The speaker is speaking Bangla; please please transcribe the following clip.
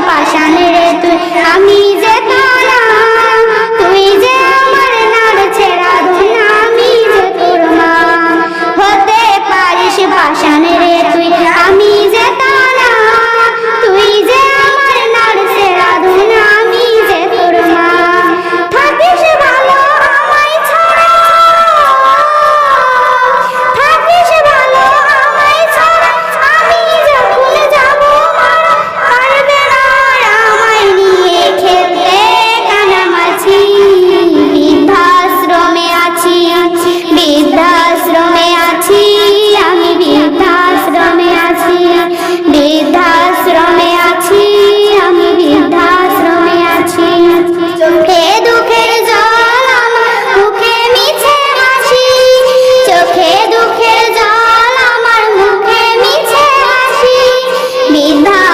পাষাণ রে তুই, আমি যে তোরা তুই যে আমার নার ছেড়া ধন, আমি যে তোর মা। হতে পারিস পাষাণ রে